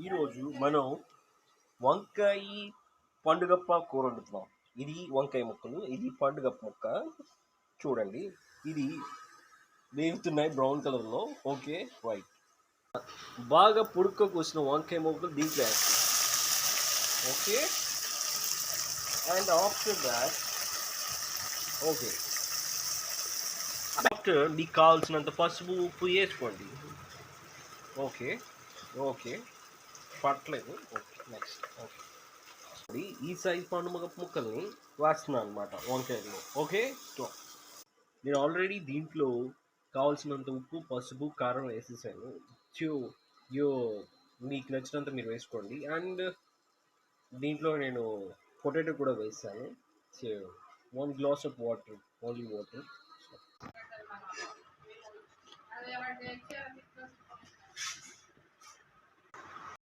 ఈరోజు మనం వంకాయ పండుగప్ప కూర వండుతున్నాం. ఇది వంకాయ ముక్కలు, ఇది పండుగప్ప ముక్క. చూడండి, ఇది వేగుతున్నాయి బ్రౌన్ కలర్లో. Okay, right. బాగా పొడుక్క కోసిన వంకాయ ముక్కలు దీంట్లో వేస్తాం. Okay, and after that okay after మీకు కావాల్సినంత పసుపు ఉప్పు వేసుకోండి. ఓకే ఓకే పట్టలేదు. Okay, next. ఓకే, ఈ సైజ్ పండు ముక్కల్ని వేస్తున్నాను అనమాట వంకాయలో. Okay, stop. నేను ఆల్రెడీ దీంట్లో కావాల్సినంత ఉప్పు పసుపు కారం వేసేసాను. సో యో మీకు నచ్చినంత మీరు వేసుకోండి. అండ్ దీంట్లో నేను పొటాటో కూడా వేసాను. So 1 glass of water, only water.